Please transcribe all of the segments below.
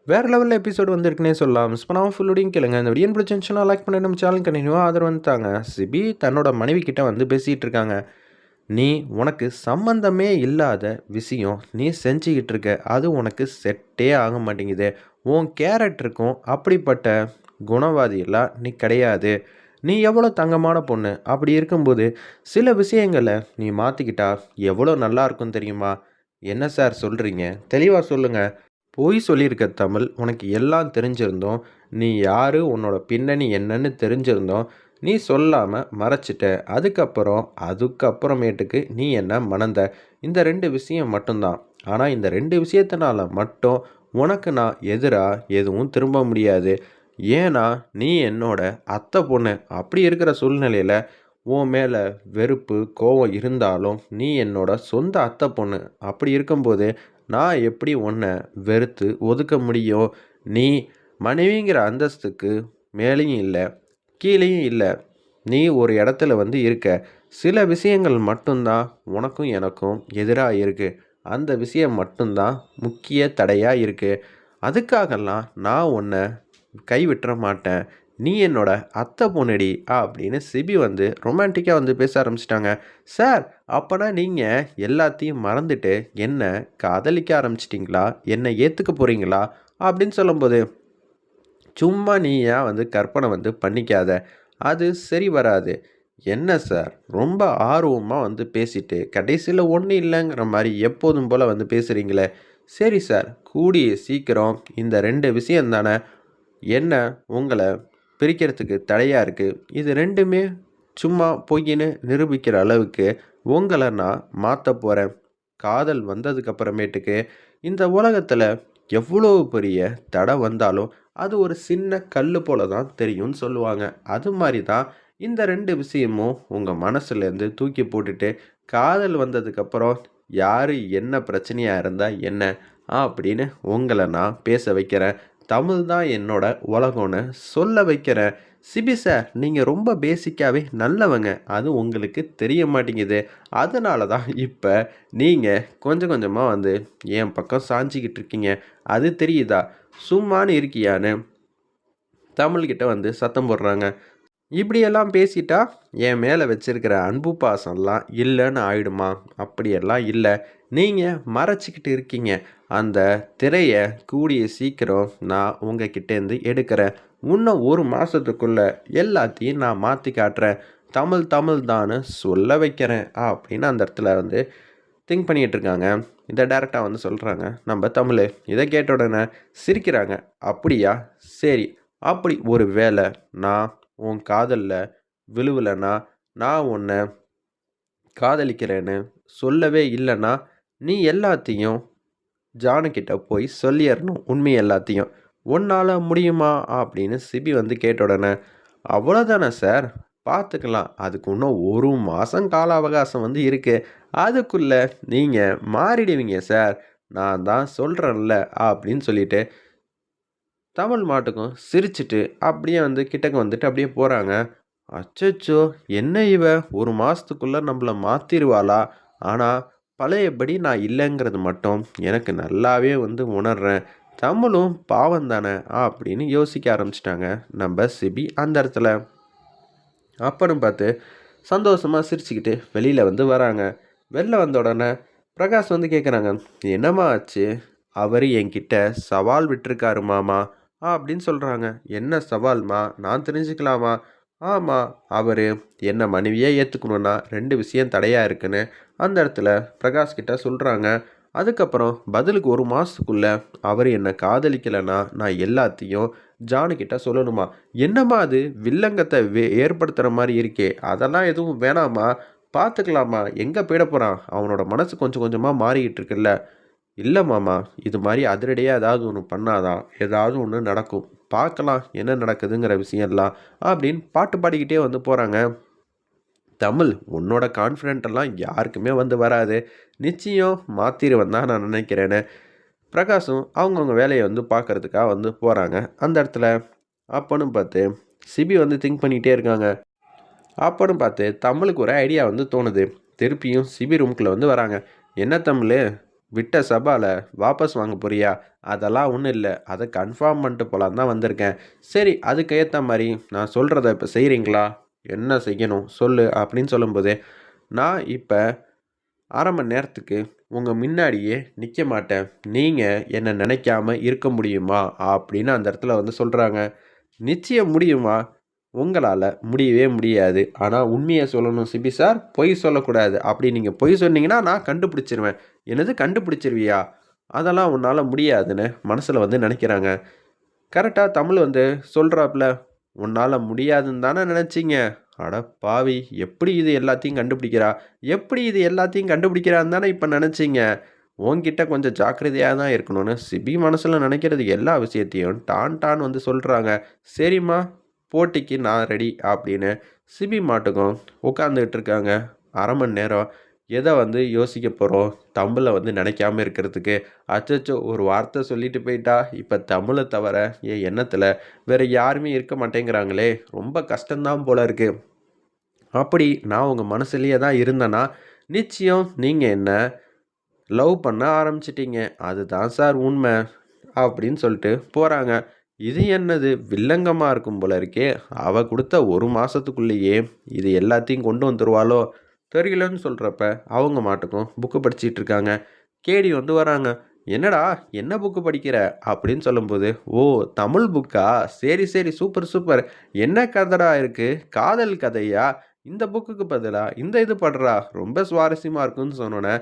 வேறு லெவலில் எபிசோடு வந்திருக்குன்னே சொல்லலாம். மிஸ் பண்ணாமல் ஃபுல்லோடையும் கேளுங்க. இந்த வீடியோ பிடிச்சிருந்துச்சுன்னா லைக் பண்ணி நம்ம சேனல் கண்டினியூவாக ஆதரவு வந்துட்டாங்க. சிபி தன்னோட மனைவி கிட்ட வந்து பேசிகிட்டு இருக்காங்க. நீ உனக்கு சம்பந்தமே இல்லாத விஷயம் நீ செஞ்சுக்கிட்டு இருக்க, அது உனக்கு செட்டே ஆக மாட்டேங்குது. உன் கேரக்டருக்கும் அப்படிப்பட்ட குணவாதியெல்லாம் நீ கிடையாது. நீ எவ்வளோ தங்கமான பொண்ணு. அப்படி இருக்கும்போது சில விஷயங்களை நீ மாற்றிக்கிட்டா எவ்வளோ நல்லா இருக்கும் தெரியுமா? என்ன சார் சொல்கிறீங்க? தெளிவாக சொல்லுங்கள். பொய் சொல்லியிருக்க தமிழ், உனக்கு எல்லாம் தெரிஞ்சிருந்தோம். நீ யார், உன்னோட பின்னணி என்னன்னு தெரிஞ்சிருந்தோம். நீ சொல்லாமல் மறைச்சிட்ட. அதுக்கப்புறமேட்டுக்கு நீ என்ன மணந்த. இந்த 2 விஷயம் மட்டும்தான். ஆனால் இந்த 2 விஷயத்தினால மட்டும் உனக்கு நான் எதிராக எதுவும் திரும்ப முடியாது. ஏன்னா நீ என்னோட அத்தை பொண்ணு. அப்படி இருக்கிற சூழ்நிலையில் உன் மேலே வெறுப்பு கோபம் இருந்தாலும் நீ என்னோட சொந்த அத்தை பொண்ணு. அப்படி இருக்கும்போது நான் எப்படி உன்னை வெறுத்து ஒதுக்க முடியும்? நீ மனைவிங்கிற அந்தஸ்துக்கு மேலேயும் இல்லை, கீழேயும் இல்லை. நீ ஒரு இடத்துல வந்து இருக்க. சில விஷயங்கள் மட்டும்தான் உனக்கும் எனக்கும் எதிராக இருக்குது. அந்த விஷயம் மட்டும்தான் முக்கிய தடையாக இருக்குது. அதுக்காகலாம் நான் உன்னை கைவிட்டுற மாட்டேன். நீ என்னோட அத்தை பொண்ணுடி அப்படின்னு சிபி வந்து ரொமான்டிக்காக வந்து பேச ஆரம்பிச்சிட்டாங்க. சார், அப்போனா நீங்கள் எல்லாத்தையும் மறந்துட்டு என்ன காதலிக்க ஆரம்பிச்சிட்டிங்களா? என்னை ஏற்றுக்க போகிறீங்களா? அப்படின்னு சொல்லும்போது, சும்மா நீ ஏன் வந்து கற்பனை வந்து பண்ணிக்காத. அது சரி வராது. என்ன சார், ரொம்ப ஆர்வமாக வந்து பேசிட்டு கடைசியில் ஒன்றும் இல்லைங்கிற மாதிரி எப்போதும் போல் வந்து பேசுகிறீங்களே. சரி சார், கூடிய சீக்கிரம் இந்த 2 விஷயம் தானே என்ன உங்களை பிரிக்கிறதுக்கு தடையாக இருக்குது. இது 2மே சும்மா பொய்ன்னு நிரூபிக்கிற அளவுக்கு உங்களை நான் மாற்ற போகிறேன். காதல் வந்ததுக்கப்புறமேட்டுக்கு இந்த உலகத்தில் எவ்வளோ பெரிய தடை வந்தாலும் அது ஒரு சின்ன கல் போல தான் தெரியும்னு சொல்லுவாங்க. அது மாதிரி தான் இந்த 2 விஷயமும் உங்கள் மனசுலேருந்து தூக்கி போட்டுட்டு காதல் வந்ததுக்கப்புறம் யார் என்ன பிரச்சனையாக இருந்தால் என்ன அப்படின்னு உங்களை நான் பேச வைக்கிறேன். தமிழ் தான் என்னோட உலகம்னு சொல்ல வைக்கிறேன். சிபி சார், நீங்கள் ரொம்ப பேசிக்காகவே நல்லவங்க. அது உங்களுக்கு தெரிய மாட்டேங்குது. அதனால தான் இப்போ நீங்கள் கொஞ்சம் கொஞ்சமாக வந்து என் பக்கம் சாஞ்சிக்கிட்டு இருக்கீங்க. அது தெரியுதா? சும்மானு இருக்கியான்னு தமிழ்கிட்ட வந்து சத்தம் போடுறாங்க. இப்படியெல்லாம் பேசிட்டா என் மேலே வச்சிருக்கிற அன்பு பாசம்லாம் இல்லைன்னு ஆயிடுமா? அப்படியெல்லாம் இல்லை. நீங்கள் மறைச்சிக்கிட்டு இருக்கீங்க. அந்த திரையை கூடிய சீக்கிரம் நான் உங்ககிட்டேருந்து எடுக்கிறேன். இன்னும் 1 மாதத்துக்குள்ளே எல்லாத்தையும் நான் மாற்றி காட்டுறேன். தமிழ் தமிழ் தான்னு சொல்ல வைக்கிறேன் அப்படின்னு அந்த இடத்துல வந்து திங்க் பண்ணிகிட்டு இருக்காங்க. இதை டேரெக்டாக வந்து சொல்கிறாங்க நம்ம தமிழ். இதை கேட்ட உடனே சிரிக்கிறாங்க. அப்படியா? சரி, அப்படி ஒரு வேளை நான் உன் காதலில் விழுவலைன்னா, நான் உன்னை காதலிக்கிறேன்னு சொல்லவே இல்லைன்னா, நீ எல்லாத்தையும் ஜானுக்கிட்ட போய் சொல்லிடணும், உண்மை எல்லாத்தையும். உன்னால் முடியுமா அப்படின்னு சிபி வந்து கேட்ட உடனே, அவ்வளோதானே சார், பார்த்துக்கலாம். அதுக்கு இன்னும் 1 மாதம் கால அவகாசம் வந்து இருக்குது. அதுக்குள்ளே நீங்கள் மாறிடுவீங்க சார். நான் தான் சொல்கிறேன்ல அப்படின்னு சொல்லிட்டு தமிழ் மாட்டுக்கும் சிரிச்சிட்டு அப்படியே வந்து கிட்டக்க வந்துட்டு அப்படியே போகிறாங்க. அச்சச்சோ! என்ன இவ 1 மாதத்துக்குள்ளே நம்மளை மாற்றிடுவாளா? ஆனால் பழையபடி நான் இல்லைங்கிறது மட்டும் எனக்கு நல்லாவே வந்து உணர்றேன். தமிழும் பாவம் தானே அப்படின்னு யோசிக்க ஆரம்பிச்சிட்டாங்க நம்ம சிபி அந்த இடத்துல. அப்பன்னு பார்த்து சந்தோஷமாக சிரிச்சுக்கிட்டு வெளியில் வந்து வராங்க. வெளில வந்த உடனே பிரகாஷ் வந்து கேட்குறாங்க, என்னம்மா ஆச்சு? அவர் என்கிட்ட சவால் விட்டுருக்காரு மாமா அப்படின்னு சொல்கிறாங்க. என்ன சவால்மா? நான் தெரிஞ்சுக்கலாமா? ஆமாம், அவர் என்ன மனைவியே ஏற்றுக்கணுன்னா 2 விஷயம் தடையாக இருக்குன்னு அந்த இடத்துல பிரகாஷ் கிட்ட சொல்கிறாங்க. அதுக்கப்புறம் பதிலுக்கு 1 மாதத்துக்குள்ளே அவர் என்னை காதலிக்கலைன்னா நான் எல்லாத்தையும் ஜானுக்கிட்ட சொல்லணுமா? என்னம்மா அது வில்லங்கத்தை ஏற்படுத்துகிற மாதிரி இருக்கே, அதெல்லாம் எதுவும் வேணாமா? பார்த்துக்கலாமா? எங்கே போயிட போகிறான்? அவனோட மனசு கொஞ்சம் கொஞ்சமாக மாறிக்கிட்டு இருக்குல்ல. இல்லை மாமா, இது மாதிரி அதிரடியாக ஏதாவது ஒன்று பண்ணாதான் ஏதாவது ஒன்று நடக்கும். பார்க்கலாம் என்ன நடக்குதுங்கிற விஷயம்லாம் அப்படின்னு பாட்டு பாடிக்கிட்டே வந்து போகிறாங்க. தமிழ், உன்னோட கான்ஃபிடென்ட்டெல்லாம் யாருக்குமே வந்து வராது. நிச்சயம் மாற்றிடுவேன் தான் நான் நினைக்கிறேன்னு பிரகாஷும் அவங்கவுங்க வேலையை வந்து பார்க்குறதுக்காக வந்து போகிறாங்க அந்த இடத்துல. அப்போன்னு பார்த்து சிபி வந்து திங்க் பண்ணிகிட்டே இருக்காங்க. அப்போன்னு பார்த்து தமிழுக்கு ஒரு ஐடியா வந்து தோணுது. திருப்பியும் சிபி ரூம்குள்ளே வந்து வராங்க. என்ன தமிழ், விட்ட சபால வாபஸ் வாங்க போறியா? அதெல்லாம் ஒன்றும் இல்லை, அதை கன்ஃபார்ம் பண்ணிட்டு போகலான்னு தான் வந்திருக்கேன். சரி, அதுக்கு ஏற்ற மாதிரி நான் சொல்கிறத இப்போ செய்கிறீங்களா? என்ன செய்யணும் சொல்லு அப்படின்னு சொல்லும்போது, நான் இப்போ 1/2 மணி நேரத்துக்கு உங்கள் முன்னாடியே நிற்க மாட்டேன். நீங்கள் என்னை நினைக்காம இருக்க முடியுமா அப்படின்னு அந்த இடத்துல வந்து சொல்கிறாங்க. நிச்சயம் முடியுமா? உங்களால் முடியவே முடியாது. ஆனால் உண்மையை சொல்லணும் சிபி சார், பொய் சொல்லக்கூடாது. அப்படி நீங்கள் பொய் சொன்னீங்கன்னா நான் கண்டுபிடிச்சிருவேன். என்னது கண்டுபிடிச்சிருவியா? அதெல்லாம் உன்னால் முடியாதுன்னு மனசில் வந்து நினைக்கிறாங்க. கரெக்டாக தமிழ் வந்து சொல்கிறாப்புல, உன்னால் முடியாதுன்னு தானே நினச்சிங்க. அட பாவி, எப்படி இது எல்லாத்தையும் கண்டுபிடிக்கிறா? எப்படி இது எல்லாத்தையும் கண்டுபிடிக்கிறான்னு தானே இப்போ நினச்சிங்க. உன்கிட்ட கொஞ்சம் ஜாக்கிரதையாக தான் இருக்கணும்னு சிபி மனசில் நினைக்கிறது எல்லா விஷயத்தையும் டான் வந்து சொல்கிறாங்க. சரிம்மா, போட்டிக்கு நான் ரெடி அப்படின்னு சிபி மாட்டுக்கும் உட்காந்துக்கிட்டு இருக்காங்க. 1/2 மணி நேரம் எதை வந்து யோசிக்க போகிறோம் தமிழை வந்து நினைக்காம இருக்கிறதுக்கு. அச்சச்சோ, ஒரு வார்த்தை சொல்லிட்டு போயிட்டா, இப்போ தமிழை தவிர என் எண்ணத்தில் வேறு யாருமே இருக்க மாட்டேங்கிறாங்களே, ரொம்ப கஷ்டம்தான் போல இருக்குது. அப்படி நான் உங்கள் மனசுலேயே தான் இருந்தேன்னா நிச்சயம் நீங்கள் என்ன லவ் பண்ண ஆரம்பிச்சிட்டீங்க. அதுதான் சார் உண்மை அப்படின்னு சொல்லிட்டு போகிறாங்க. இது என்னது வில்லங்கமாக இருக்கும் போல இருக்கே. அவ கொடுத்த 1 மாதத்துக்குள்ளேயே இது எல்லாத்தையும் கொண்டு வந்துருவாளோ தெரியலன்னு சொல்கிறப்ப அவங்க மாட்டுக்கும் புக்கு படிச்சிட்டு இருக்காங்க. கேடி வந்து வராங்க. என்னடா, என்ன புக்கு படிக்கிற அப்படின்னு சொல்லும்போது, ஓ தமிழ் புக்கா, சரி சரி, சூப்பர் சூப்பர், என்ன கதைடா இருக்கு, காதல் கதையா? இந்த புக்குக்கு பதிலாக இந்த இது படுறா, ரொம்ப சுவாரஸ்யமாக இருக்குன்னு சொன்னோன்னே,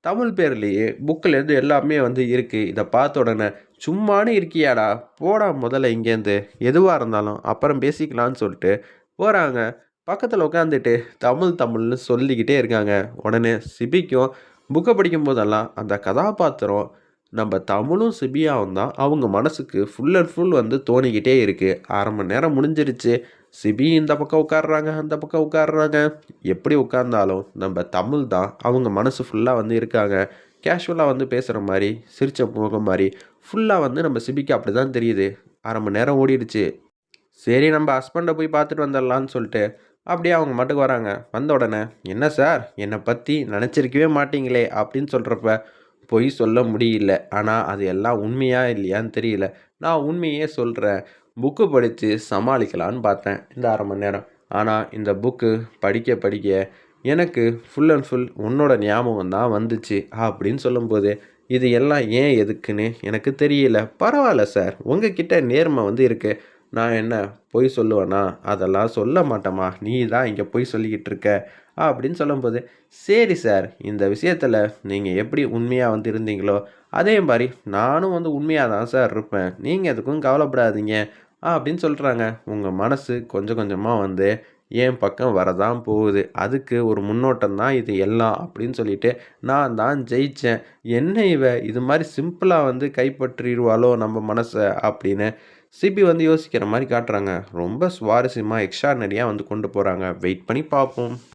தமிழ் பேர்லேயே புக்கிலேருந்து எல்லாமே வந்து இருக்குது. இதை பார்த்த உடனே சும்மானு இருக்கியாடா, போடா முதல்ல இங்கேருந்து, எதுவாக இருந்தாலும் அப்புறம் பேசிக்கலான்னு சொல்லிட்டு போகிறாங்க. பக்கத்தில் உட்காந்துட்டு தமிழ்னு சொல்லிக்கிட்டே இருக்காங்க. உடனே சிபிக்கும் புக்கை படிக்கும் போதெல்லாம் அந்த கதாபாத்திரம் நம்ம தமிழும் சிபியாவும் தான் அவங்க மனசுக்கு ஃபுல் அண்ட் ஃபுல் வந்து தோணிக்கிட்டே இருக்குது. 1/2 மணி நேரம் முடிஞ்சிருச்சு. சிபி இந்த பக்கம் உட்காடுறாங்க, அந்த பக்கம் உட்காடுறாங்க. எப்படி உட்கார்ந்தாலும் நம்ம தமிழ் தான் அவங்க மனசு ஃபுல்லாக வந்து இருக்காங்க. கேஷுவலாக வந்து பேசுகிற மாதிரி, சிரிச்ச முகம் மாதிரி ஃபுல்லாக வந்து நம்ம சிபிக்கு அப்படி தான் தெரியுது. 1/2 மணி நேரம் ஓடிடுச்சு. சரி, நம்ம ஹஸ்பண்டை போய் பார்த்துட்டு வந்துடலான்னு சொல்லிட்டு அப்படியே அவங்க மட்டுக்கு வராங்க. வந்த உடனே, என்ன சார், என்னை பற்றி நினச்சிருக்கவே மாட்டீங்களே அப்படின்னு சொல்கிறப்ப, பொய் சொல்ல முடியல. ஆனால் அது எல்லாம் உண்மையா இல்லையான்னு தெரியல. நான் உண்மையே சொல்கிறேன். புக்கு படித்து சமாளிக்கலான்னு பார்த்தேன் இந்த 1/2 மணி நேரம். ஆனால் இந்த புக்கு படிக்க படிக்க எனக்கு ஃபுல் அண்ட் ஃபுல் உன்னோட ஞாபகம் தான் வந்துச்சு அப்படின்னு சொல்லும்போது, இது எல்லாம் ஏன் எதுக்குன்னு எனக்கு தெரியல. பரவாயில்ல சார், உங்ககிட்ட நேர்மை வந்து இருக்குது. நான் என்ன பொய் சொல்லுவேனா? அதெல்லாம் சொல்ல மாட்டேம்மா. நீ தான் இங்கே பொய் சொல்லிக்கிட்டு இருக்க அப்படின்னு சொல்லும்போது, சரி சார், இந்த விஷயத்தில் நீங்கள் எப்படி உண்மையாக வந்து இருந்தீங்களோ அதே மாதிரி நானும் வந்து உண்மையாக தான் சார் இருப்பேன். நீங்கள் எதுக்கும் கவலைப்படாதீங்க அப்படின்னு சொல்கிறாங்க. உங்கள் மனசு கொஞ்சம் கொஞ்சமாக வந்து என் பக்கம் வரதான் போகுது. அதுக்கு ஒரு முன்னோட்டம் தான் இது எல்லாம் அப்படின்னு சொல்லிட்டு நான் தான் ஜெயித்தேன். என்ன இவ இது மாதிரி சிம்பிளாக வந்து கைப்பற்றிடுவாளோ நம்ம மனசை அப்படின்னு சிபி வந்து யோசிக்கிற மாதிரி காட்டுறாங்க. ரொம்ப சுவாரஸ்யமாக எக்ஸ்ட்ரானரியாக வந்து கொண்டு போகிறாங்க. வெயிட் பண்ணி பார்ப்போம்.